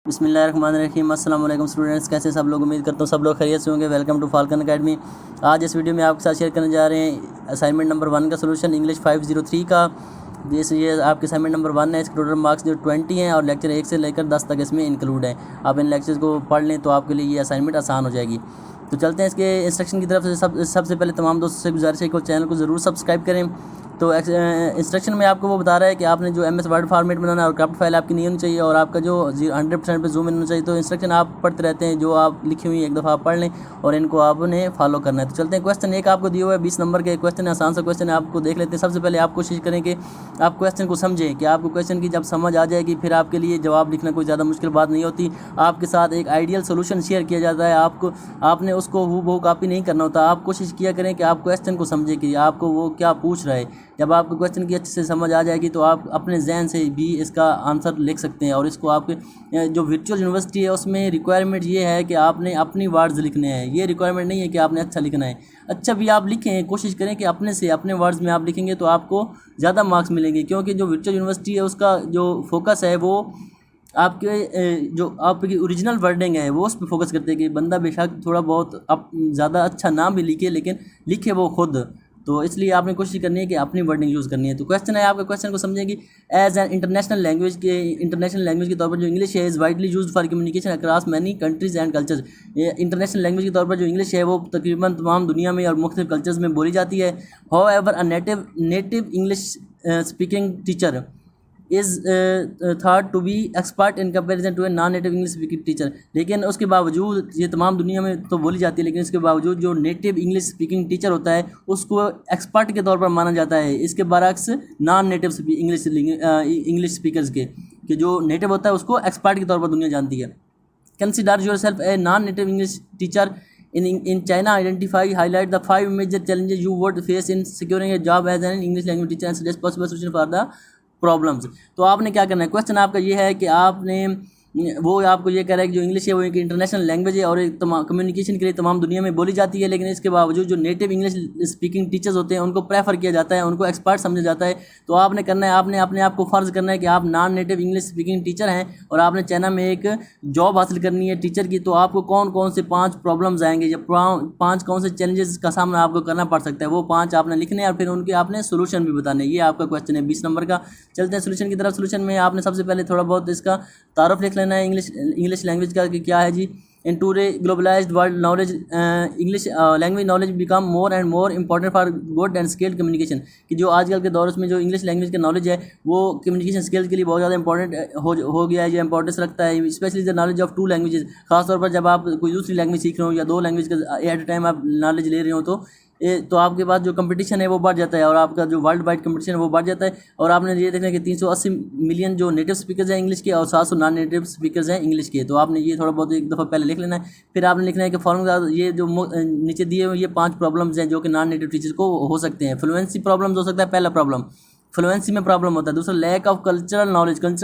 बिस्मिल्लाहिर्रहमानिर्रहीम। अस्सलाम वालेकुम स्टूडेंट्स, कैसे सब लोग? उम्मीद करता हूँ सब लोग खैरियत से होंगे। Welcome to falcon academy. आज इस वीडियो में आपके साथ शेयर करने जा रहे हैं असाइनमेंट नंबर 1 का सोल्यूशन इंग्लिश 503 का। ये आपके असाइनमेंट नंबर 1 है। इसके टोटल मार्क्स जो 20 हैं और लेक्चर 1 से लेकर 10 तक इसमें इंक्लूड है। आप इन लेक्चर्स को पढ़ लें तो आपके लिए ये असाइनमेंट आसान हो जाएगी। तो चलते हैं इसके इंस्ट्रक्शन की तरफ से। सबसे पहले तमाम दोस्तों से गुजारिश है कि चैनल को ज़रूर सब्सक्राइब करें। तो इंस्ट्रक्शन में आपको वो बता रहा है कि आपने जो MS वर्ड फॉर्मेट बनाना है और क्राफ्ट फाइल आपकी नहीं होनी चाहिए और आपका जो 100% पे जूम इन होना चाहिए। तो इंस्ट्रक्शन आप पढ़ते रहते हैं, जो आप लिखी हुई एक दफ़ा आप पढ़ लें और इनको आपने फॉलो करना है। तो चलते हैं, क्वेश्चन एक आपको दिया हुआ है 20 नंबर के क्वेश्चन है, आसान सा क्वेश्चन है, आपको देख लेते हैं। सबसे पहले आप कोशिश करें कि आप क्वेश्चन को समझें, कि आपको क्वेश्चन की जब समझ आ जाएगी फिर आपके लिए जवाब लिखना कोई ज़्यादा मुश्किल बात नहीं होती। आपके साथ एक आइडियल सोल्यूशन शेयर किया जाता है, आपने उसको हूबहू कॉपी नहीं करना होता। आप कोशिश किया करें कि आप क्वेश्चन को समझें कि आपको वो क्या पूछ रहा है। जब आपको क्वेश्चन की अच्छे से समझ आ जाएगी तो आप अपने जहन से भी इसका आंसर लिख सकते हैं। और इसको आपके जो वर्चुअल यूनिवर्सिटी है उसमें रिक्वायरमेंट ये है कि आपने अपनी वर्ड्स लिखने हैं। ये रिक्वायरमेंट नहीं है कि आपने अच्छा लिखना है। अच्छा भी आप लिखें, कोशिश करें कि अपने वर्ड्स में आप लिखेंगे तो आपको ज़्यादा मार्क्स मिलेंगे, क्योंकि जो वर्चुअल यूनिवर्सिटी है उसका जो फोकस है वो आपके जो आपकी ओरिजिनल वर्डिंग है वो उस पर फोकस करते हैं कि बंदा बेशक थोड़ा बहुत अब ज़्यादा अच्छा ना भी लिखे लेकिन लिखे वो खुद। तो इसलिए आपने कोशिश करनी है कि अपनी वर्डिंग यूज़ करनी है। तो क्वेश्चन है, आपके क्वेश्चन को समझेंगे। एज एन इंटरनेशनल लैंग्वेज के तौर पर जो इंग्लिश है is widely used for communication across many countries and cultures. ये इंटरनेशनल लैंग्वेज के तौर पर जो इंग्लिश है वो तकरीबन तमाम दुनिया में और मुख्तलिफ कल्चर्स में बोली जाती है। However a native English speaking teacher is thought to be expert in comparison to a non native English speaking teacher. लेकिन उसके बावजूद ये तमाम दुनिया में तो बोली जाती है, लेकिन इसके बावजूद जो नेटिव इंग्लिश स्पीकिंग टीचर होता है उसको एक्सपर्ट के तौर पर माना जाता है, इसके बरक्स नॉन नेटिव इंग्लिश स्पीकर्स के कि जो नेटिव होता है उसको एक्सपर्ट के तौर पर दुनिया जानती है। Consider your self A non native English teacher in China. Highlight the 5 major challenges you would face in securing a job as an English language teacher and suggest possible solution for the problems. तो आपने क्या करना है, question आपका ये है कि आपने वो आपको ये कह रहा है कि जो इंग्लिश है वो एक इंटरनेशनल लैंग्वेज है और एक तमाम कम्युनिकेशन के लिए तमाम दुनिया में बोली जाती है, लेकिन इसके बावजूद जो नेटिव इंग्लिश स्पीकिंग टीचर्स होते हैं उनको प्रेफर किया जाता है, उनको एक्सपर्ट समझा जाता है। तो आपने करना है, आपने अपने आप को फ़र्ज़ करना है कि आप non native English speaking teacher हैं और आपने चाइना में एक जॉब हासिल करनी है टीचर की। तो आपको कौन कौन से 5 प्रॉब्लम्स आएंगे या 5 कौन से चैलेंजेस का सामना आपको करना पड़ सकता है, वो 5 आपने लिखने हैं और फिर उनके आपने सोल्यूशन भी बताने। ये आपका क्वेश्चन है 20 नंबर का। चलते हैं सोल्यूशन की तरफ। सोल्यूशन में आपने सबसे पहले थोड़ा बहुत इसका तारुफ लिख लेना है इंग्लिश लैंग्वेज का कि क्या है जी। In today globalised world knowledge English language knowledge become more and more important for good and skilled communication. कि जो आजकल के दौर में जो इंग्लिश लैंग्वेज का नॉलेज है वो कम्युनिकेशन स्किल्स के लिए बहुत ज़्यादा इंपॉर्टेंट हो गया है, जो इंपॉर्टेंस रखता है। Specially the knowledge of 2 languages, खासतौर पर जब आप कोई दूसरी लैंग्वेज सीख रहे हो या 2 लैंग्वेज का एट टाइम आप नॉलेज ले रहे हो तो आपके पास जो कंपटीशन है वो बढ़ जाता है और आपका जो वर्ल्ड वाइड कंपटीशन है वो बढ़ जाता है। और आपने ये देखना है कि 380 मिलियन जो नेटिव स्पीकर्स हैं इंग्लिश के और 700 नॉन नेटिव स्पीकर्स हैं इंग्लिश के। तो आपने ये थोड़ा बहुत एक दफ़ा पहले लिख लेना है। फिर आपने लिखना है कि फॉर्मूला ये जो नीचे दिए हुए ये 5 प्रॉब्लम्स हैं जो कि नॉन नेटिव टीचर्स को हो सकते हैं। फ्लुएंसी प्रॉब्लम्स हो सकता है, पहला प्रॉब्लम फ्लुएंसी में प्रॉब्लम होता है। दूसरा लैक ऑफ कल्चरल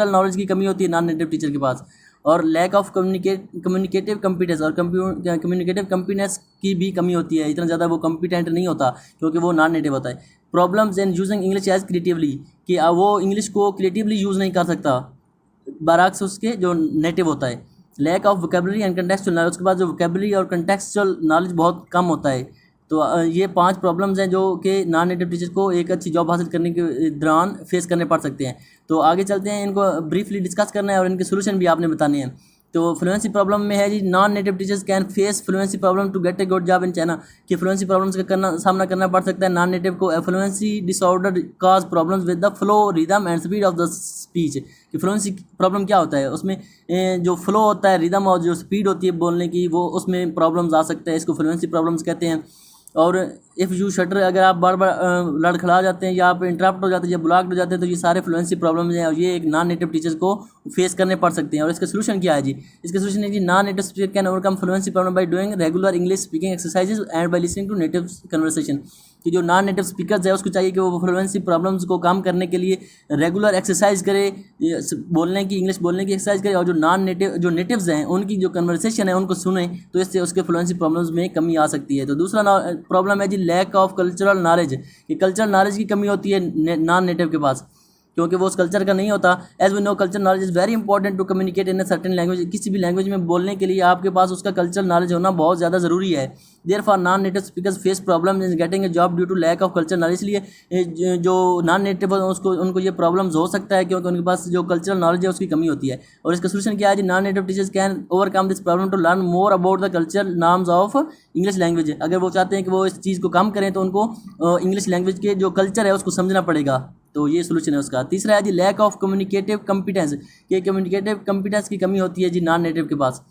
नॉलेज की कमी होती है नॉन नेटिव टीचर के पास। और लैक ऑफ कम्युनिकेटिव कम्पिटेंस और कम्युनिकेटिव कम्पिटेंस की भी कमी होती है, इतना ज़्यादा वो कम्पिटेंट नहीं होता क्योंकि वो नॉन नेटिव होता है। Problems in using English as creatively, कि वो इंग्लिश को क्रिएटिवली यूज़ नहीं कर सकता बरक्स उसके जो नेटिव होता है। Lack of vocabulary and contextual knowledge, उसके बाद जो वोकेबलरी और कंटेक्चुअल नॉलेज बहुत कम होता है। तो ये 5 प्रॉब्लम्स हैं जो कि नॉन नेटिव टीचर को एक अच्छी जॉब हासिल करने के दौरान फेस करने पड़ सकते हैं। तो आगे चलते हैं, इनको ब्रीफली डिस्कस करना है और इनके सोल्यूशन भी आपने बताने हैं। तो फ्लुएंसी प्रॉब्लम में है जी, non native teachers can face fluency problem to get a good job in China. कि फ्लुएंसी प्रॉब्लम्स का सामना करना पड़ सकता है नॉन नेटिव को। Fluency disorder cause problems with the flow rhythm and speed of the speech. कि fluency problem क्या होता है, उसमें जो फ्लो होता है, रिदम और जो स्पीड होती है बोलने की, वो उसमें प्रॉब्लम्स आ सकते हैं। इसको फ्लुएंसी प्रॉब्लम्स कहते हैं। और इफ़ यू शटर, अगर आप बार बार लड़खड़ा जाते हैं या आप इंटरप्ट हो जाते हैं या ब्लॉक्ड हो जाते हैं तो ये सारे फ्लुएंसी प्रॉब्लम्स हैं और ये एक नॉन नेटिव टीचर्स को फेस करने पड़ सकते हैं। और इसका सोल्यूशन क्या है जी? इसका सोल्यूशन है कि non native speaker can overcome fluency problem by doing regular English speaking exercises and by listening to native conversation. कि जो नॉन नेटिव स्पीकर्स है उसको चाहिए कि वो फ्लुएंसी प्रॉब्लम्स को कम करने के लिए रेगुलर एक्सरसाइज करे, बोलने की इंग्लिश बोलने की एक्सरसाइज करे, और जो नेटिव्स हैं उनकी जो कन्वर्सेशन है उनको सुने, तो इससे उसके फ्लुएंसी प्रॉब्लम्स में कमी आ सकती है। तो दूसरा प्रॉब्लम है जी लैक ऑफ कल्चरल नॉलेज। कि कल्चरल नॉलेज की कमी होती है नॉन नेटिव के पास। क्योंकि वो उस कल्चर का नहीं होता। As we know culture knowledge is very important to communicate in a certain language. किसी भी लैंग्वेज में बोलने के लिए आपके पास उसका कल्चर नॉलेज होना बहुत ज़्यादा ज़रूरी है। Therefore non native speakers face problem in getting a job due to lack of culture knowledge. इसलिए जो नॉन नेटिव उनको ये प्रॉब्लम्स हो सकता है क्योंकि उनके पास जो कल्चरल नॉलेज है उसकी कमी होती है। और इसका सोल्यूशन क्या है जी, non native teachers can overcome this problem to learn more about the culture norms of English language. अगर वो चाहते हैं कि वो इस चीज़ को कम करें तो उनको इंग्लिश लैंग्वेज के जो कल्चर है उसको समझना पड़ेगा। तो ये सोल्यूशन है उसका। तीसरा है जी लैक ऑफ कम्युनिकेटिव कॉम्पिटेंस। ये कम्युनिकेटिव कॉम्पिटेंस की कमी होती है जी नॉन नेटिव के पास।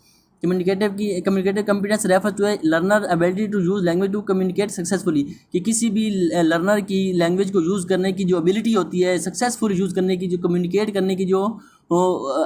Communicative competence refer to a learner ability to use language to communicate successfully. कि किसी भी लर्नर की लैंग्वेज को यूज़ करने की जो एबिलिटी होती है, सक्सेसफुल यूज़ करने की, जो कम्युनिकेट करने की जो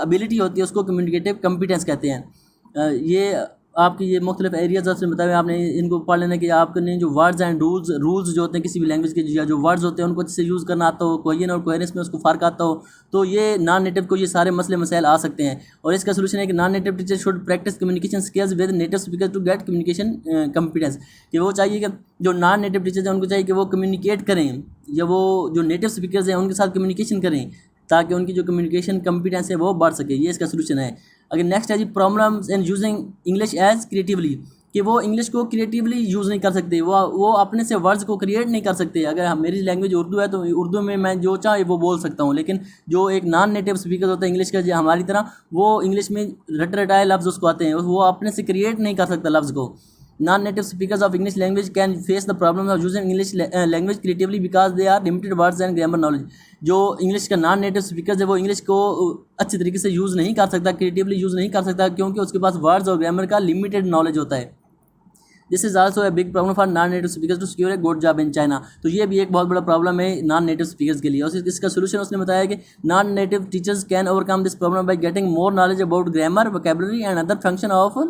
एबिलिटी होती है उसको कम्युनिकेटिव कॉम्पिटेंस कहते हैं। ये आपकी ये मुख्तलिफ एरियाज आपसे बताए आपने इनको पढ़ लेना कि आपने जो वर्ड्स एंड रूल्स जो होते हैं किसी भी लैंग्वेज के जो वर्ड्स होते हैं उनको अच्छे से यूज़ करना आता हो, कोहेरेंस और कोहेरेंस में उसको फ़र्क आता हो, तो ये नॉन नेटिव को ये सारे मसले मसाइल आ सकते हैं। और इसका सोल्यूशन है कि non native teacher should practice communication skills with native speaker to get communication competence. कि वो चाहिए कि जो नॉन नेटिव टीचर्स हैं उनको चाहिए कि वो कम्युनिकेट करें या वो जो नेटिव स्पीकर्स हैं उनके साथ कम्युनिकेशन करें ताकि उनकी जो कम्युनिकेशन कॉम्पिटेंस है वो बढ़ सके। ये इसका सोल्यूशन है। अगर नेक्स्ट है जी problems in using English as creatively. कि वो इंग्लिश को क्रिएटिवली यूज़ नहीं कर सकते, वो अपने से वर्ड्स को क्रिएट नहीं कर सकते। अगर मेरी लैंग्वेज उर्दू है तो उर्दू में मैं जो चाहे वो बोल सकता हूँ, लेकिन जो एक नॉन नेटिव स्पीकर होता है इंग्लिश का जो हमारी तरह, वो इंग्लिश में रटाए लफ्ज़ उसको आते हैं, वो अपने से क्रिएट नहीं कर सकता लफ्ज़ को। Non native speakers of English language can face the problem of using English language creatively because they are limited words and grammar knowledge. जो इंग्लिश का नॉन नेटिव स्पीकर्स है वो इंग्लिश को अच्छी तरीके से यूज़ नहीं कर सकता, क्रिएटिवली यूज़ नहीं कर सकता क्योंकि उसके पास वर्ड्स और ग्रामर का लिमिटेड नॉलेज होता है। This is also a big problem for non native speakers to secure a good job in China. तो ये भी एक बहुत बड़ा प्रॉब्लम है नॉन नेटिव स्पीकर्स के लिए। और इसका सोल्यूशन उसने बताया कि non native teachers can overcome this problem by getting more knowledge about grammar, vocabulary and other function of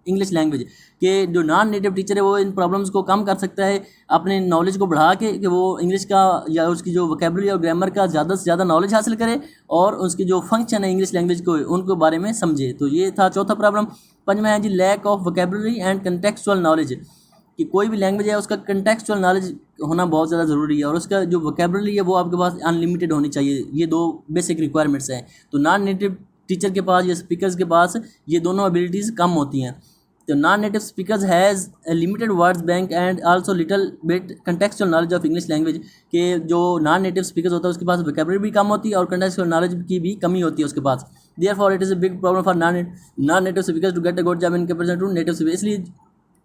English language. के जो नॉन नेटिव टीचर है वो इन प्रॉब्लम्स को कम कर सकता है अपने नॉलेज को बढ़ा के, कि वो इंग्लिश का या उसकी जो वोकैबुलरी और ग्रामर का ज़्यादा से ज़्यादा नॉलेज हासिल करे और उसकी जो फंक्शन है इंग्लिश लैंग्वेज को उनको बारे में समझे। तो ये था चौथा प्रॉब्लम। पंचमा है जी lack of vocabulary and contextual knowledge. कि कोई भी लैंग्वेज है उसका कंटेक्चुअल नॉलेज होना बहुत ज़्यादा ज़रूरी है और उसका जो वोकैबुलरी है वो आपके पास अनलिमिटेड होनी चाहिए। ये दो बेसिक रिक्वायरमेंट्स हैं। तो नॉन नेटिव टीचर के पास या स्पीकर्स के पास ये दोनों एबिलिटीज़ कम होती हैं। तो non native speakers has limited words bank and also little bit contextual knowledge of English language. के जो नॉन नेटिव स्पीकर्स होता है उसके पास वोकैबुलरी भी कम होती है और कंटेक्चुअल नॉलेज की भी कमी होती है उसके पास। Therefore it is a big problem for non native speakers to get a good job in comparison to native speaker. इसलिए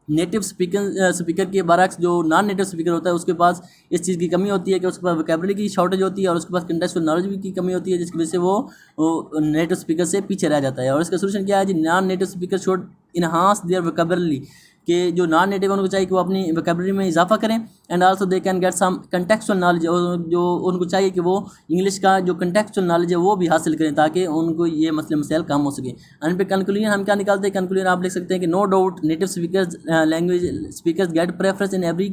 नेटिव स्पीकर के बरक्स जो नॉन नेटिव स्पीकर होता है उसके पास इस चीज़ की कमी होती है कि उसके पास वोकैबुलरी की शॉर्टेज होती है और उसके पास कंटेक्चुअल नॉलेज भी की कमी होती है, जिसकी वजह से वो नेटिव स्पीकर से पीछे रह जाता है। और इसका सोल्यूशन क्या है जी, non native speaker should enhance their vocabulary. कि जो नॉन नेटिव उनको चाहिए कि वो अपनी वोकैबुलरी में इजाफा करें and also they can get some contextual knowledge. और जो उनको चाहिए कि वो इंग्लिश का जो कंटेक्चुअल नॉलेज है वो भी हासिल करें ताकि उनको ये मसले मसाइल कम हो सके। एंड पे कंक्लूजन हम क्या निकालते हैं, कंक्लूजन आप लिख सकते हैं कि no doubt native speakers language speakers get preference in every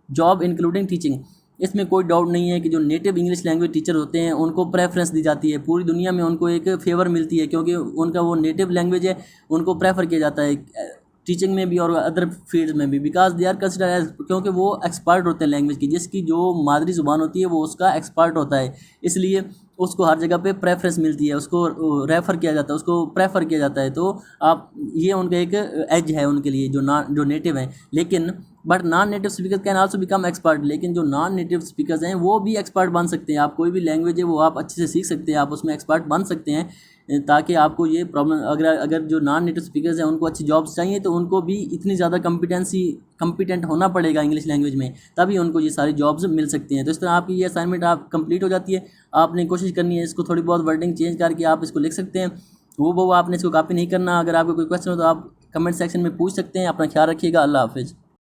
job including teaching. इसमें कोई डाउट नहीं है कि जो नेटिव इंग्लिश लैंग्वेज टीचर होते हैं उनको प्रेफरेंस दी जाती है, पूरी दुनिया में उनको एक फेवर मिलती है क्योंकि उनका वो नेटिव लैंग्वेज है, उनको प्रेफर किया जाता है टीचिंग में भी और अदर फील्ड में भी, because they are consider as, क्योंकि वो एक्सपर्ट होते हैं लैंग्वेज की, जिसकी जो मादरी ज़ुबान होती है वो उसका एक्सपर्ट होता है, इसलिए उसको हर जगह पे प्रेफरेंस मिलती है, उसको रेफ़र किया जाता है, उसको प्रेफर किया जाता है। तो आप ये उनका एक एज है उनके लिए जो नेटिव हैं। लेकिन but non native speaker can also become expert. लेकिन जो नॉन नेटिव स्पीकर्स हैं वो भी एक्सपर्ट बन सकते हैं। आप कोई भी लैंग्वेज है वो आप अच्छे से सीख सकते हैं, आप उसमें एक्सपर्ट बन सकते हैं, ताकि आपको ये प्रॉब्लम अगर जो नॉन नेटिव स्पीकर्स हैं उनको अच्छी जॉब्स चाहिए तो उनको भी इतनी ज़्यादा कम्पिटेंट होना पड़ेगा इंग्लिश लैंग्वेज में, तभी उनको ये सारी जॉब्स मिल सकती हैं। तो इस तरह आपकी ये असाइनमेंट आप कंप्लीट हो जाती है। आपने कोशिश करनी है इसको थोड़ी बहुत वर्डिंग चेंज करके आप इसको लिख सकते हैं। वो आपने इसको कॉपी नहीं करना। अगर आपको कोई क्वेश्चन हो तो आप कमेंट सेक्शन में पूछ सकते हैं। अपना ख्याल रखिएगा। अल्लाह हाफिज़।